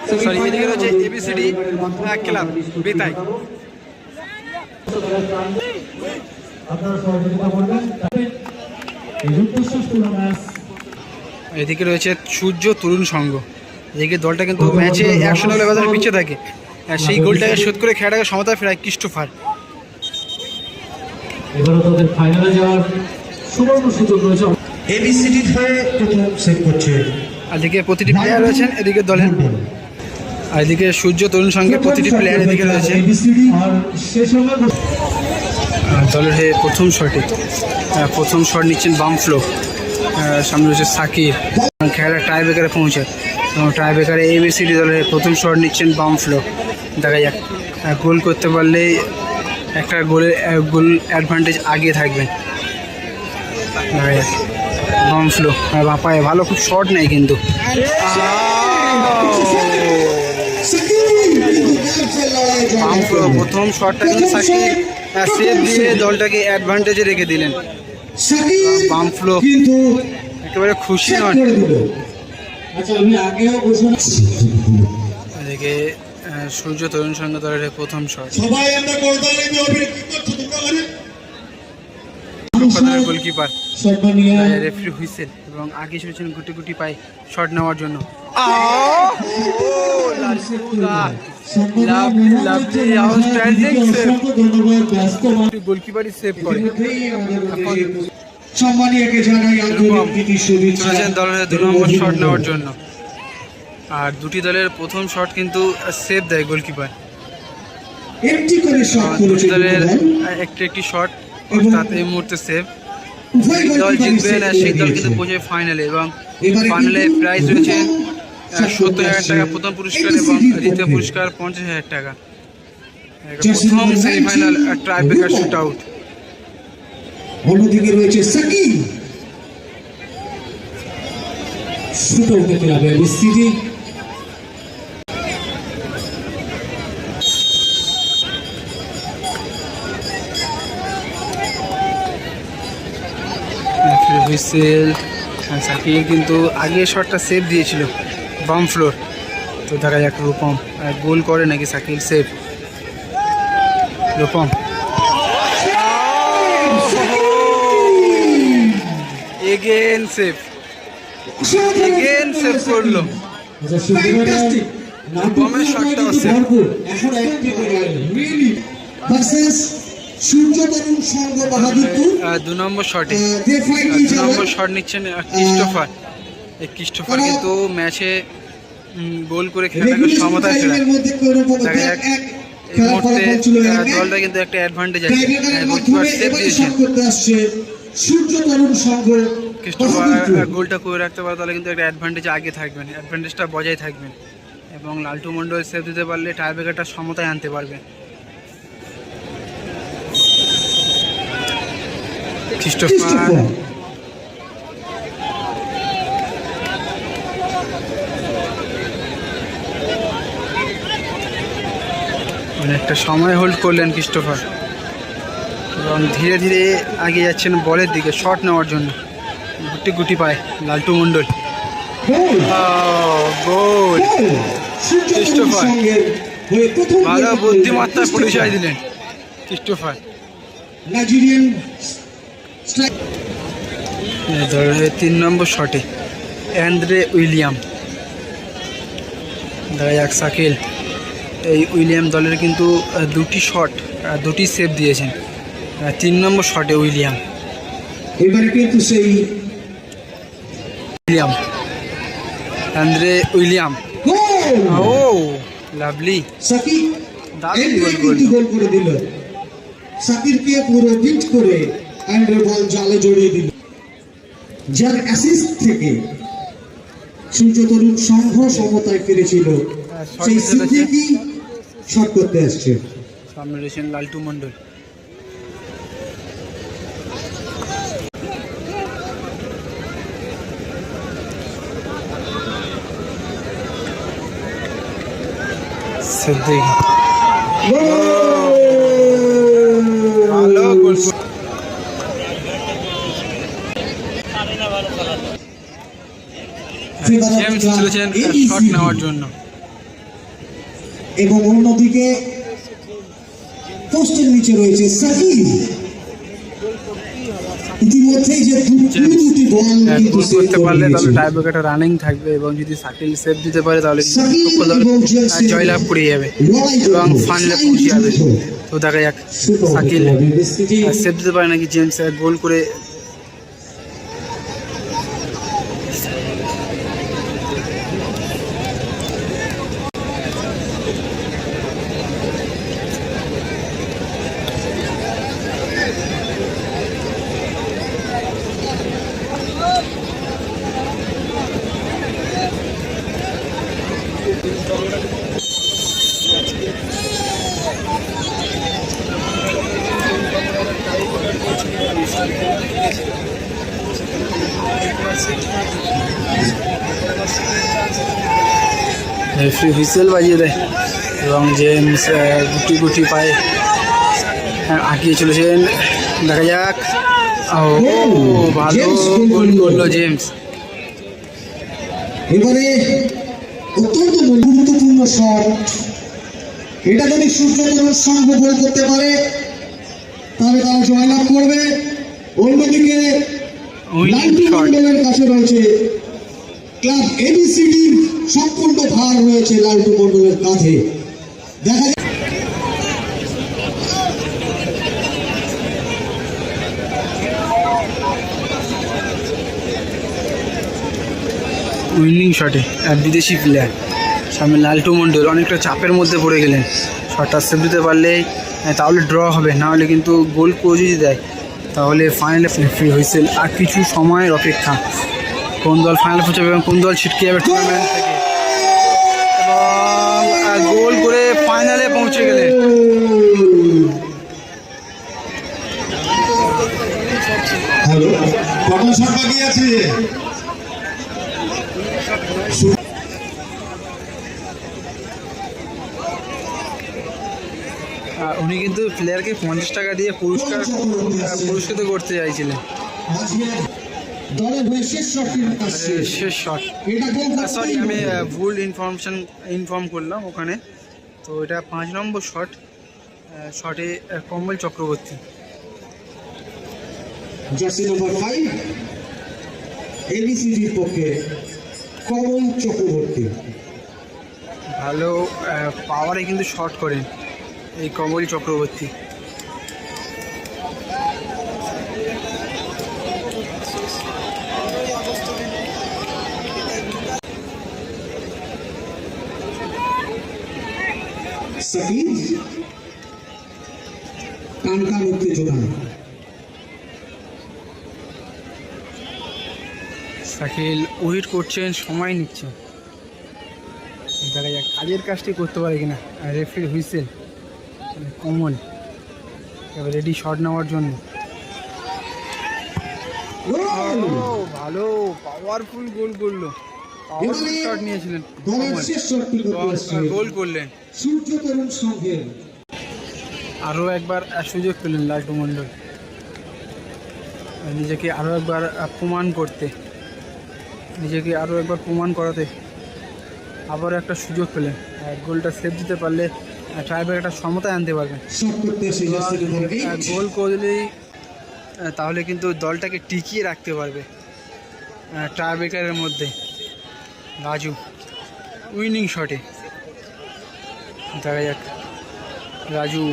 Sorry, এদিকে রয়েছে ABCD club বেতাই। এদিকে রয়েছে সূর্য তরুণ সংঘ। এদিকে দলটা কিন্তু ম্যাচে 100 ব্যবধানে পিছিয়ে থাকে, আর সেই গোলটাকে শোধ করে খেলাটাকে সমতা ফেরায় ক্রিস্টোফার। এবারে তাদের ফাইনালে যাওয়ার সুবর্ণ সুযোগ রয়েছে। এবিসিডি হয়ে প্রথম সেভ করছে। এদিকে প্রতিটি প্লেয়ার রয়েছেন এদিকে দলের, আর এদিকে সূর্য তরুণ সংঘের প্রতিটি প্লেয়ার এদিকে রয়েছে। দলের হয়ে প্রথম শট নিচ্ছেন বাম ফ্লো, সামনে রয়েছে সাকির। খেলা টাই ব্রেকারে পৌঁছে এবং টাই ব্রেকারে এবিসিডি দলের প্রথম শট নিচ্ছেন বাম ফ্লো। দেখা যাক, গোল করতে পারলেই একটা গোল অ্যাডভান্টেজ আগে থাকবেন। দেখা যাক বাম ফ্লো বাপায় ভালো, খুব শর্ট নেই কিন্তু। বাম ফ্লো প্রথম শটটা কিন্তু সাকির সেভ দিয়ে দলটাকে অ্যাডভান্টেজে রেখে দিলেন। বাম ফ্লো একেবারে খুশি নন। এদিকে সূর্য তরুণ সংঘ দলের প্রথম শট, গোলকিপার রেফারি হুইসেল এবং আগে শুনেছেন গুটি গুটি পায় শট নেওয়ার জন্য। গোলকিপারই সেভ করে। দলের 2 নম্বর শট নেওয়ার জন্য, আর দুটি দলের প্রথম শট কিন্তু সেভ দেয় গোলকিপার। দুটি দলের একটি শট অর্থাৎ এই মুহূর্তে সেভ। দল জিতবে না সেই দল কিন্তু পৌঁছে ফাইনালে, এবং ফাইনালে প্রাইজ রয়েছে 70,000 টাকা প্রথম পুরস্কার এবং দ্বিতীয় পুরস্কার 50,000 টাকা। প্রথম semifinal tie breaker shoot out. অন্যদিকে রয়েছে সাকি, শুট আউটে খেলাবে এবিসিডি। হুইসেল। সাকির কিন্তু আগে শটটা সেভ দিয়েছিল বাম ফ্লোর, তো দেখা যাক রূপম গোল করে নাকি Shakir save. Rupam again save করলো। রূপমের শটটাও সেভ। দু নম্বর শট নিচ্ছেন ক্রিস্টোফার। এই ক্রিস্টোফার কিন্তু ম্যাচে গোল করে খেলাটাকে সমতায় ফেরায়। দেখা যাক এই মুহূর্তে দলটা কিন্তু একটা অ্যাডভান্টেজ আছে, গোলকিপার সেভ দিয়েছেন। ক্রিস্টোফার গোলটা করে রাখতে পারে তাহলে কিন্তু একটা অ্যাডভান্টেজ আগে থাকবেন, অ্যাডভান্টেজটা বজায় থাকবেন, এবং লালটু মন্ডল সেভ দিতে পারলে টাই ব্রেকারটা সমতায় আনতে পারবে। ক্রিস্টোফার অনেকটা সময় হোল্ড করলেন ক্রিস্টোফার, এবং ধীরে ধীরে এগিয়ে যাচ্ছেন বলের দিকে শট নেওয়ার জন্য। গুটি গুটি পায় লালটু মন্ডল। গোল! ক্রিস্টোফার ভালো বুদ্ধিমত্তার পরিচয় দিলেন ক্রিস্টোফার। ধরে 3 নম্বর শটে অ্যান্দ্রে উইলিয়াম। দেখা যাক সাকিল। এই উইলিয়াম দলের কিন্তু দুটি সেভ দিয়েছেন 3 নম্বর শটে উইলিয়াম। এবারে কিন্তু সেই অ্যান্দ্রে উইলিয়াম, ও লাভলি, সাকিব দারুণ গোল করে দিল। সাকিবকে পুরো বিট করে অ্যান্ড্রে বল জালে জড়িয়ে দিল, যার অ্যাসিস্ট থেকে সূর্য তরুণ সংঘ সমতায় ফিরেছিল। সেই সিদ্দিকী শট করতে আসছে। সামনে রয়েছেন লালটু মন্ডল। সিদ্দিক ভালো গোল। জেমস চলেছেন শট নেওয়ার জন্য। এবং অন্যদিকে পোস্টের নিচে রয়েছে সাকিব। ইতিমধ্যেই যে দুটি বল কিন্তু গোল সেভ করতে করে পারলে তাহলে দিয়েছে। টাই ব্রেকারটা রানিং থাকবে, এবং যদি সাকিল সেভ দিতে পারে তাহলে সাকিব পক্ষ দল এবং জেমসের জয়লাভ করে যাবে লড়াই এবং চলবে। ফাইনালে পৌঁছে যাবে। তো দেখা যাক শুরু হতে সাকিল হবে বিস্তৃতি। সেভ দিতে পারে নাকি জেমস গোল করে। রেফারি হুইসেল বাজিয়ে দেয় এবং জেমস গুটি গুটি পায়ে আগিয়ে চলেছেন। দেখা যাক, ও ভালো গোল করলো জেমস। এবারে অত্যন্ত গুরুত্বপূর্ণ শট, এটা যদি সূর্য তরুণ সংঘ গোল করতে পারে তাহলে তারা জয়লাভ করবে। অন্যদিকে লালটু মন্ডলের কাছে রয়েছে ক্লাব এবিসিডির সম্পূর্ণ ভার রয়েছে লালটু মন্ডলের কাঁধে। দেখা যাক উইনিং শটে বিদেশি প্লেয়ার সামনে লালটু মন্ডল অনেকটা চাপের মধ্যে পড়ে গেলেন। শটটা সেভ দিতে পারলেই তাহলে ড্র হবে, না হলে কিন্তু গোল করে যদি দেয় তাহলে ফাইনালে ফ্রি হুইসেল। আর কিছু সময়ের অপেক্ষা, কোন দল ফাইনালে পৌঁছাবে এবং কোন দল ছিটকে যাবে টুর্নামেন্ট থেকে, এবং গোল করে ফাইনালে পৌঁছে গেলেন। হ্যালো, কত শট বাকি আছে? উনি কিন্তু প্লেয়ারকে 50 টাকা দিয়ে পুরস্কৃত করতে চাইছিলেন। দলের হয়ে শেষ শট আসছে। শেষ শট, এটা গোল সরি আমি ভুল ইনফর্ম করলাম ওখানে। তো এটা 5 নম্বর শট, শটে কমল চক্রবর্তী। জার্সি নম্বর 5 এবিসিডির পক্ষে কমল চক্রবর্তী। ভালো পাওয়ারে কিন্তু শট করেন এই কমল চক্রবর্তী। সাকিব টান উত্তেজনা। শাকিল ওয়েট করছেন, সময় নিচ্ছেন, দেখা যাক কাজের কাজটি করতে পারে কিনা। রেফারি হুইসেল, কমল এবার রেডি শট নেওয়ার জন্য। ভালো পাওয়ারফুল গোল করলো, পাওয়ারফুল শট নিয়েছিলেন দলের শেষ শটটি করতে আসছে গোল করলেন। সূর্য তরুণ সংঘের আরও একবার সুযোগ পেলেন লালটু মন্ডল নিজেকে আরও একবার প্রমাণ করতে, নিজেকে আরও একবার প্রমাণ করাতে আবার একটা সুযোগ পেলেন। গোলটা সেভ দিতে পারলে ট্রাইব্রেকার একটা সমতায় আনতে পারবেন। শট করতে আসে জার্সি নম্বর 8 গোল করলেই তাহলে কিন্তু দলটাকে টিকিয়ে রাখতে পারবে ট্রাইব্রেকারের মধ্যে। রাজু উইনিং শটে, দেখা যাক রাজু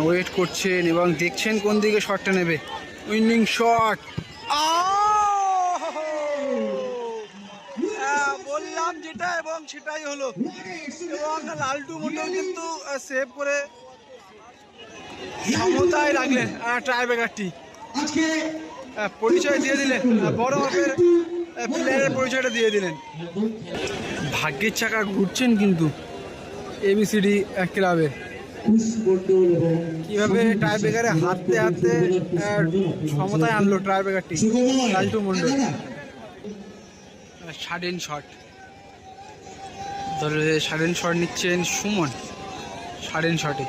ওয়েট করছেন এবং দেখছেন কোন দিকে শটটা নেবে। উইনিং শট, বললাম যেটা এবং সেটাই হলো, এবং লালটু মন্ডল কিন্তু সেভ করে সমতায় রাখলেন ট্রাইব্রেকারটি। আজকে পরিচয় দিয়ে দিলেন, বড় মাপের প্লেয়ারের পরিচয়টা দিয়ে দিলেন। ভাগ্যের চাকা ঘুরছেন কিন্তু এবিসিডি ক্লাবে, কিভাবে ট্রাইব্রেকারে হাঁটতে হাঁটতে সমতায় আনলো ট্রাইব্রেকারটি লালটু মন্ডল। সাডেন শট, ধরে সাডেন শট নিচ্ছেন সুমন। সাডেন শটে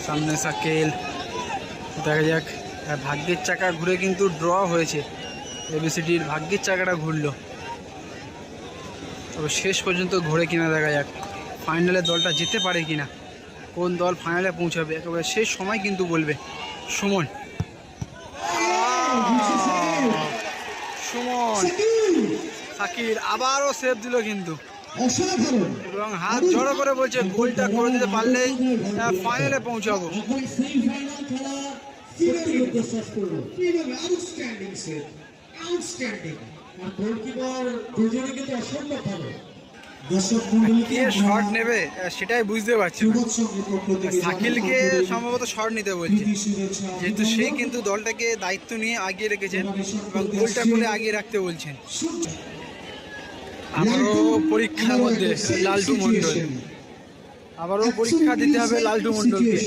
সামনে সাকেল, দেখা যাক ভাগ্যের চাকা ঘুরে কিন্তু ড্র হয়েছে, এবিসিডির ভাগ্যের চাকাটা ঘুরলো। তবে শেষ পর্যন্ত ঘুরে কিনা দেখা যাক ফাইনালে দলটা যেতে পারে কিনা, কোন দল ফাইনালে পৌঁছাবে একেবারে শেষ সময় কিন্তু বলবে। সুমন সাকির আবারও সেভ দিল কিন্তু, এবং হাত জড়ো করে বলছে গোলটা করে দিতে পারলেই ফাইনালে পৌঁছাবো। কে শট নেবে সেটাই বুঝতে পারছি না। শাকিলকে সম্ভবত শট নিতে বলছে, যেহেতু সেই কিন্তু দলটাকে দায়িত্ব নিয়ে আগিয়ে রেখেছেন এবং গোলটা করে আগিয়ে রাখতে বলছেন। আবারও পরীক্ষার মধ্যে লালটু মণ্ডল, আবারও পরীক্ষা দিতে হবে লালটু মণ্ডলকে।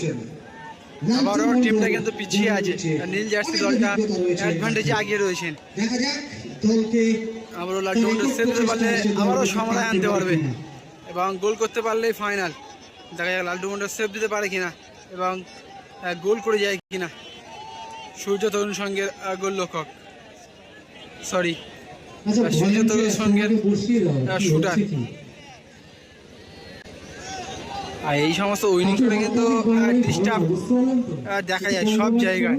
আবারও টিমটা কিন্তু পিছিয়ে আছে, নীল জার্সি দলটা অ্যাডভান্টেজে আগিয়ে রয়েছেন। আবারও লালটু মণ্ডল সেভ দিতে পারলে আবারও সমাধান আনতে পারবে এবং গোল করতে পারলেই ফাইনাল। দেখা যাক লালটু মণ্ডল সেভ দিতে পারে কিনা এবং গোল করে যায় কিনা। সূর্য তরুণ সঙ্গের গোলরক্ষক, সরি সূর্য তরুণ সঙ্গের শুটার। আর এই সমস্ত উইনিং শটে কিন্তু ডিস্টার্ব দেখা যায় সব জায়গায়।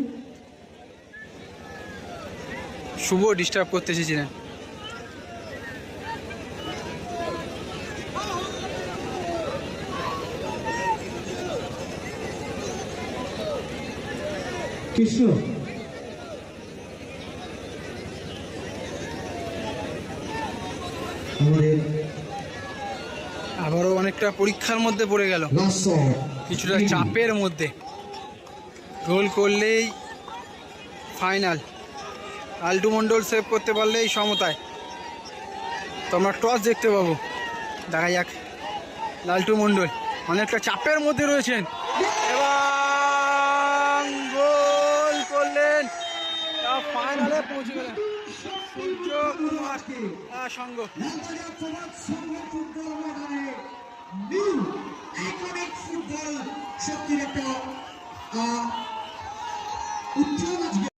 শুভ ডিস্টার্ব করতে এসেছিলেন। কৃষ্ণ আবারও অনেকটা পরীক্ষার মধ্যে পড়ে গেল, কিছুটা চাপের মধ্যে। গোল করলেই ফাইনাল, লালটু মণ্ডল সেভ করতে পারলেই সমতায়। তোমরা টস দেখতে পাবো, দেখা যাক। লালটু মণ্ডল অনেকটা চাপের মধ্যে রয়েছেন এবং গোল করলেন, ফাইনালে পৌঁছে গেলেন সূর্য কুমার সঙ্গ। ফুটবল শক্তির একটা